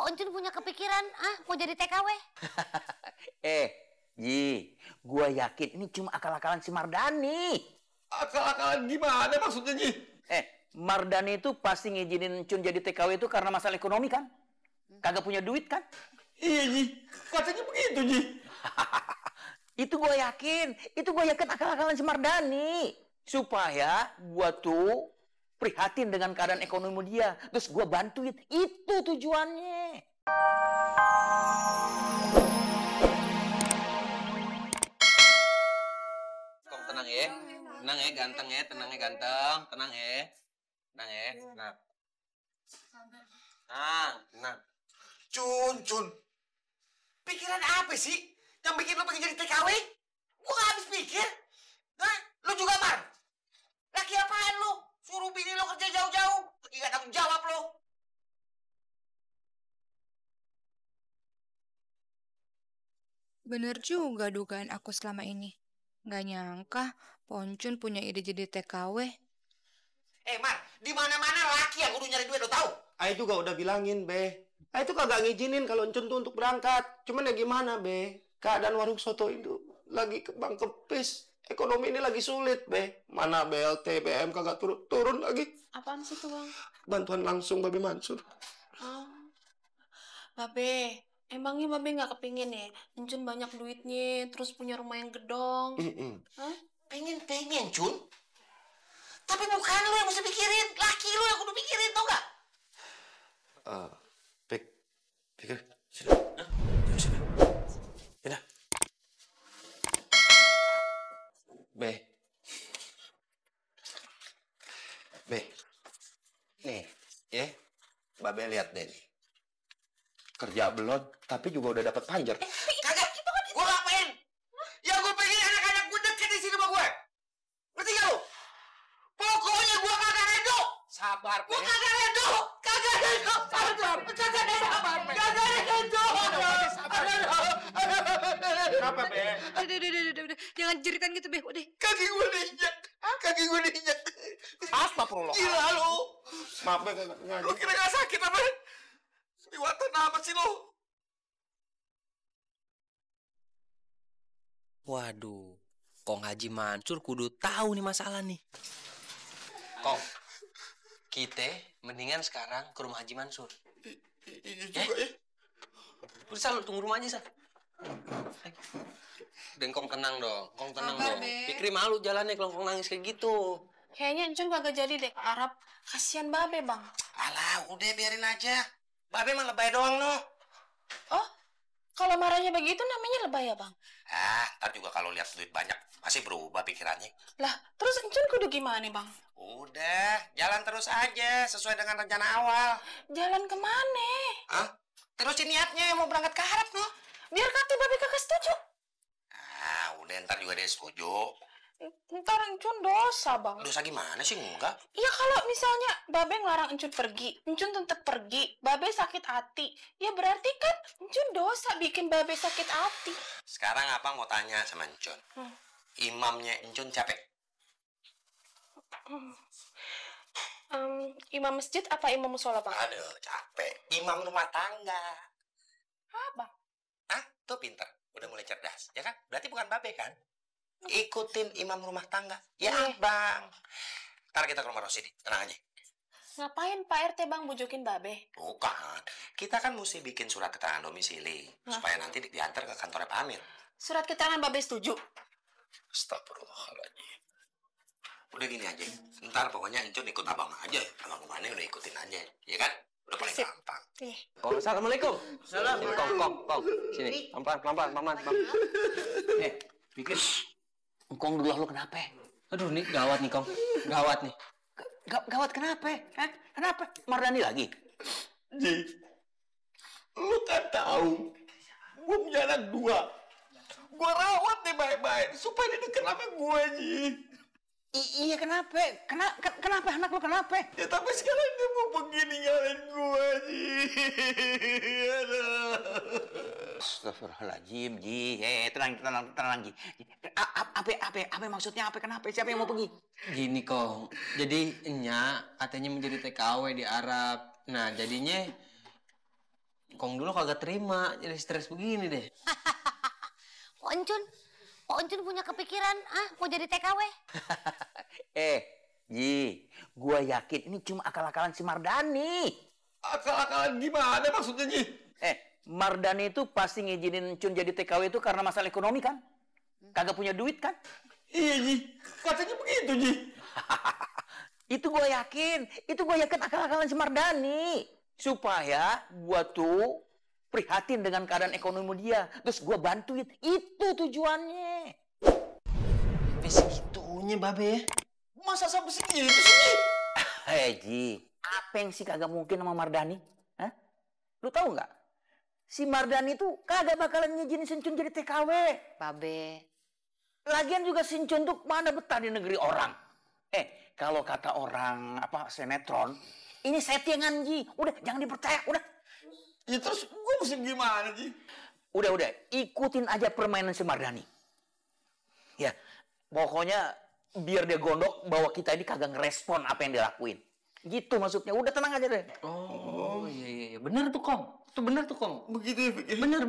Kok Encun punya kepikiran, mau jadi TKW? Ji, gua yakin ini cuma akal-akalan si Mardani. Akal-akalan gimana maksudnya, Ji? Mardani itu pasti ngizinin Encun jadi TKW itu karena masalah ekonomi kan? Kagak punya duit kan? Iya, Ji. Katanya begitu, Ji. Itu gue yakin akal-akalan si Mardani. Supaya gue tuh prihatin dengan keadaan ekonomi dia. Terus gue bantuin. Itu tujuannya. Kong tenang ya. Tenang ya, ganteng ya. Tenang ya, ganteng. Tenang ya. Tenang ya. Tenang. Tenang. Cun. Pikiran apa sih yang bikin lo pengen jadi TKW? Gua gak habis pikir. Hah? Lo juga, Mar? Laki apaan lo? Suruh bini lo kerja jauh-jauh. Lagi gak tanggung jawab lo. Bener juga dugaan aku selama ini. Gak nyangka Poncun punya ide jadi TKW. Mar, di mana-mana laki yang kudu nyari duit, lo tahu? Ayo juga udah bilangin, Be. Ayo tuh kagak ngizinin kalau Encun tuh untuk berangkat. Cuman ya gimana, Be? Keadaan warung soto itu lagi kebang kepis. Ekonomi ini lagi sulit, Be. Mana BLT, BM kagak turun lagi. Apaan sih tuh, Bang? Bantuan langsung Babe Mansur. Oh. Babe, emangnya Babe nggak kepingin ya? Encun banyak duitnya, terus punya rumah yang gedong. Hah? Pengen, Cun. Tapi bukan lo yang mesti pikirin. Laki lo yang kudu pikirin, tau gak? Pikir. Sini. Sini. Sini. Be. Nih, ya. Babe lihat deh nih. Kerja belum, tapi juga udah dapat panjer. Kagak, gue ngapain? Yang gue pengen anak-anak gue deket di sini sama gue. Ngerti gak lo? Pokoknya gue kagak redo. Sabar, Be. Gue kagak redo. Kagak redo. Kenapa, Be? Udah. Jangan jeritan gitu, Be. Udah. Kaki gue diinjak. Astagfirullah. Gila lo. Maaf, Be, kagak ngaji. Lo kira gak sakit apa? Seliwatan apa sih lo? Waduh. Kong Haji Mansur kudu tahu nih masalah nih. Kong, kita mendingan sekarang ke rumah Haji Mansur. Iya juga ya. Udah, Sal, tunggu rumah aja, Sal. Dan Kong tenang dong, Sabar, Be. Fikri malu jalannya kalau Kong nangis kayak gitu. Kayaknya Encun kagak jadi deh ke Arab. Kasian Babe, Bang. Alah, udah biarin aja. Babe mah lebay doang no. Oh, kalau marahnya begitu namanya lebay ya, Bang? Ntar juga kalau lihat duit banyak pasti berubah pikirannya. Lah, terus Encun kudu gimana, Bang? Udah, jalan terus aja sesuai dengan rencana awal. Jalan kemana? Terusin niatnya mau berangkat ke Arab no. Biar kata Babe kagak setuju. Udah ntar juga dia setuju. Ntar Encun dosa, Bang. Dosa gimana sih? Enggak. Ya kalau misalnya Babe ngelarang Encun pergi, Encun tetap pergi, Babe sakit hati, ya berarti kan Encun dosa bikin Babe sakit hati. Sekarang apa mau tanya sama Encun? Imamnya Encun capek? Imam masjid apa imam musola, Bang? Aduh, capek. Imam rumah tangga. Bang? Tuh pinter. Udah mulai cerdas, ya kan? Berarti bukan Babe kan? Ikutin imam rumah tangga. Ya, Bang. Ntar kita ke rumah Rosidi. Tenang aja. Ngapain Pak RT, Bang, bujukin Babe? Bukan. Kita kan mesti bikin surat keterangan domisili. Supaya nanti diantar ke kantornya Pak Amir. Surat keterangan Babe setuju? Astagfirullahaladzim. Udah gini aja. Ntar pokoknya Encun ikut abang aja. Abang kemana udah ikutin aja. Ya kan? Udah paling gampang. Kong, assalamualaikum. Salam. Kong. Sini, pelan-pelan. Pikir, Kong dulu lo kenapa? Aduh, nih gawat nih, Kong. Gawat nih. Gawat kenapa? Kenapa? Mardani lagi? Ji, lu kan tahu. Gue punya anak 2. Gue rawat nih baik-baik. Supaya dia deket sama gue, Ji. Iya kenapa? Kenapa anak lo kenapa? Ya tapi sekarang dia mau begini ninggalin gue, Ji. Astagfirullahaladzim, Ji. Tenang, Ji. Apa maksudnya? Kenapa? Siapa yang mau pergi? Gini, Kong. Jadi, Enya katanya menjadi TKW di Arab. Nah, jadinya Kong dulu kagak terima, jadi stres begini deh. Pak Oncun punya kepikiran, mau jadi TKW? Ji, gua yakin ini cuma akal-akalan si Mardani. Akal-akalan gimana maksudnya, Ji? Mardani itu pasti ngizinin Encun jadi TKW itu karena masalah ekonomi kan? Kagak punya duit kan? Iya, Ji. Katanya begitu, Ji. Itu gue yakin akal-akalan si Mardani. Supaya gua tuh prihatin dengan keadaan ekonomi dia. Terus gua bantuin. Itu tujuannya. Sampai segitunya, Babe. Masa sampai segitu sih, Ji? Ji, apa yang sih kagak mungkin sama Mardani? Hah? Lu tahu nggak? Si Mardani tuh kagak bakalan ngizinin si Encun jadi TKW. Babe. Lagian juga si Encun tuh mana betah di negeri orang. Kalau kata orang sinetron, ini settingan, Ji. Udah, jangan dipercaya, udah. Ya terus gue mesti gimana, Ji? Udah, ikutin aja permainan si Mardani. Ya, pokoknya biar dia gondok bahwa kita ini kagak ngerespon apa yang dia lakuin. Gitu maksudnya. Udah tenang aja deh. Oh, iya. Bener tuh, Kong. Itu bener tuh, Kong. Begitu ya, Fik? Bener.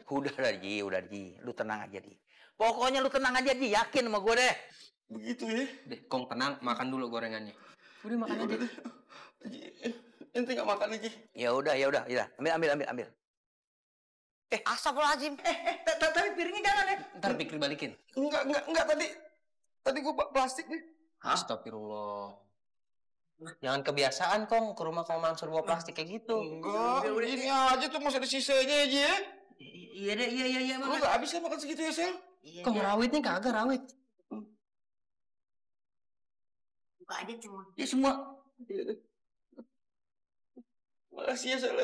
Udah, Ji. Lu tenang aja, Ji. Pokoknya lu tenang aja, Ji. Yakin sama gue deh. Begitu ya? Deh, Kong tenang, makan dulu gorengannya. Udah makan aja. Ji, ente nggak makan lagi? Ya udah. Ambil. Astagfirullahaladzim. Tapi piringnya jangan ya. Ntar pikir balikin. Enggak tadi gue plastik nih. Astagfirullah. Jangan kebiasaan, Kong. Ke rumah Kong Mansur bawa plastik kayak gitu. Enggak, ini aja tuh masih ada sisanya aja ya. Iya deh, iya. Lu nggak habis kan makan segitu ya, Sel? Kong rawitnya kagak rawit. Buka aja semua. Ya semua. Makasih ya, Sel.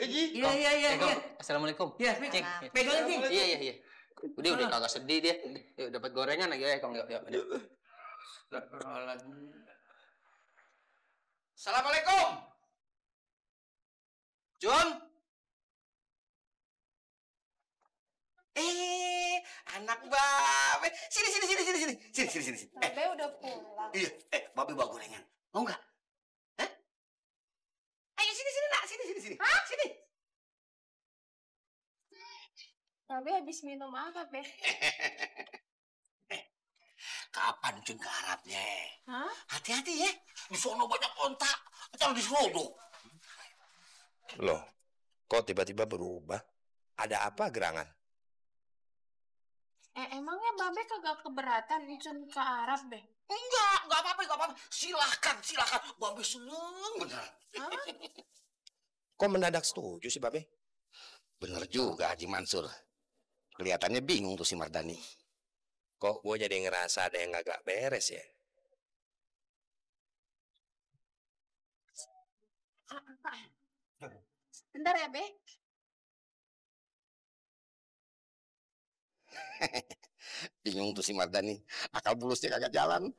Ji. Iya. Kong, assalamualaikum. Ya, Cek. pegang, Ji. Iya. Udah kagak sedih dia. Yuk, dapat gorengan lagi ya, Kong. Yuk. Assalamualaikum. Jun. Anak Babe. Sini. Babe udah pulang. Iya, Babe bawa gorengan. Mau nggak? Hah? Ayo sini, Nak. Sini. Hah? Sini. Babe habis minum apa, Be? Kapan Jun ke Arabnya? Hah? Hati-hati ya. Di sono banyak ontak. Jangan diseruduk. Loh, kok tiba-tiba berubah? Ada apa gerangan? Emangnya Babe kagak keberatan Encun ke Arab, Be? Enggak apa-apa. Silakan. Babe seneng beneran. Kok mendadak setuju sih, Babe? Bener juga Haji Mansur. Kelihatannya bingung tuh si Mardani. Kok gue jadi ngerasa ada yang agak beres ya? Bentar ya, Be. Bingung tuh si Mardani. Akal bulusnya kagak jalan.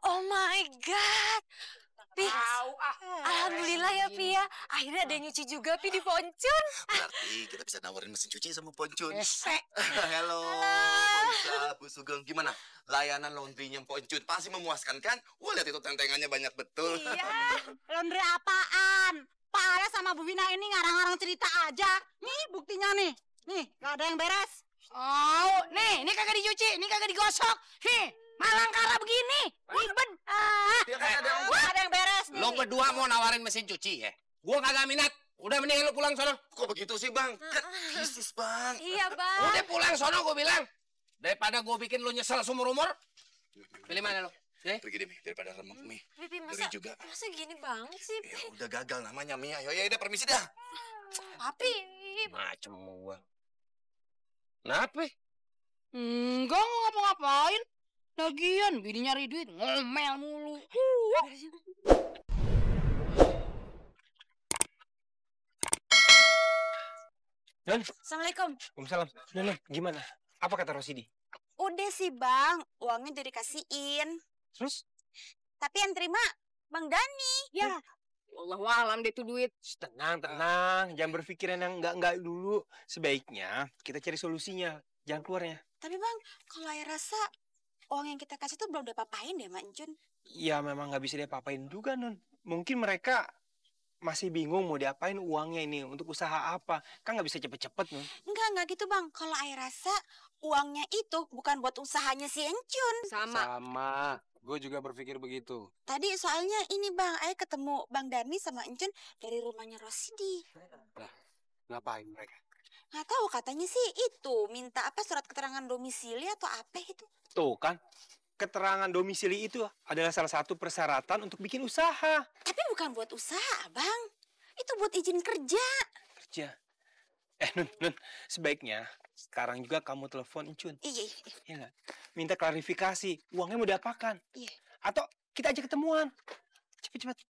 Oh my God. Pi, alhamdulillah ya, Pi ya. Akhirnya ada yang nyuci juga, Pi, di Poncun. Berarti kita bisa nawarin mesin cuci sama Poncun. Halo, Ponca, Bu Sugeng. Gimana? Layanan laundry-nya Poncun pasti memuaskan kan? Wah, lihat itu tentengannya banyak betul. Iya, laundry apaan? Pak Ara sama Bu Wina ini ngarang-ngarang cerita aja. Nih buktinya nih. Nih, gak ada yang beres. Oh, nih, ini kagak dicuci, ini kagak digosok. Nih, malangkara begini. Ribet. Ada yang beres nih. Lo berdua mau nawarin mesin cuci ya? Gua kagak minat. Udah mendingan lo pulang sono. Kok begitu sih, Bang? Kan bisnis, Bang. Iya, Bang. Udah pulang sono gua bilang. Daripada gua bikin lo nyesel seumur umur. Pilih mana lo? Pergi deh, Mi, daripada remuk, Mi. Pipi, Ngeri juga. masa gini banget sih, Ya Pi? udah gagal namanya, Mi. Ayo, ya udah permisi dah. Papi. Macem gua. Kenapa? Enggak ngapa-ngapain. Lagian bini nyari duit ngomel mulu. Don. Assalamualaikum. Waalaikumsalam. Don, gimana? Apa kata Rosidi? Udah sih Bang, uangnya udah dikasihin. Terus? Tapi yang terima Bang Dani. Ya. Wallahualam deh tuh duit. Tenang. Jangan berpikiran yang enggak dulu. Sebaiknya kita cari solusinya. Jangan keluarnya. Tapi Bang, kalau Ayah rasa uang yang kita kasih tuh belum diapa-apain deh Mak Encun. Ya memang nggak bisa dia papain juga, Non. mungkin mereka masih bingung mau diapain uangnya ini, untuk usaha apa. Kan nggak bisa cepet-cepet, Nun. Enggak gitu Bang. Kalau Ayah rasa uangnya itu bukan buat usahanya si Encun. Sama. Gue juga berpikir begitu. Tadi soalnya ini Bang, Ayah ketemu Bang Darmi sama Encun dari rumahnya Rosidi. Lah, ngapain mereka? Nggak tahu, katanya sih itu minta apa, surat keterangan domisili atau apa itu. Tuh kan, keterangan domisili itu adalah salah satu persyaratan untuk bikin usaha. Tapi bukan buat usaha, Bang. Itu buat izin kerja. Kerja? Nun, sebaiknya sekarang juga kamu telepon Encun. Iya. Iya nggak? Minta klarifikasi, uangnya mau diapakan? Iya. Atau kita aja ketemuan. Cepet.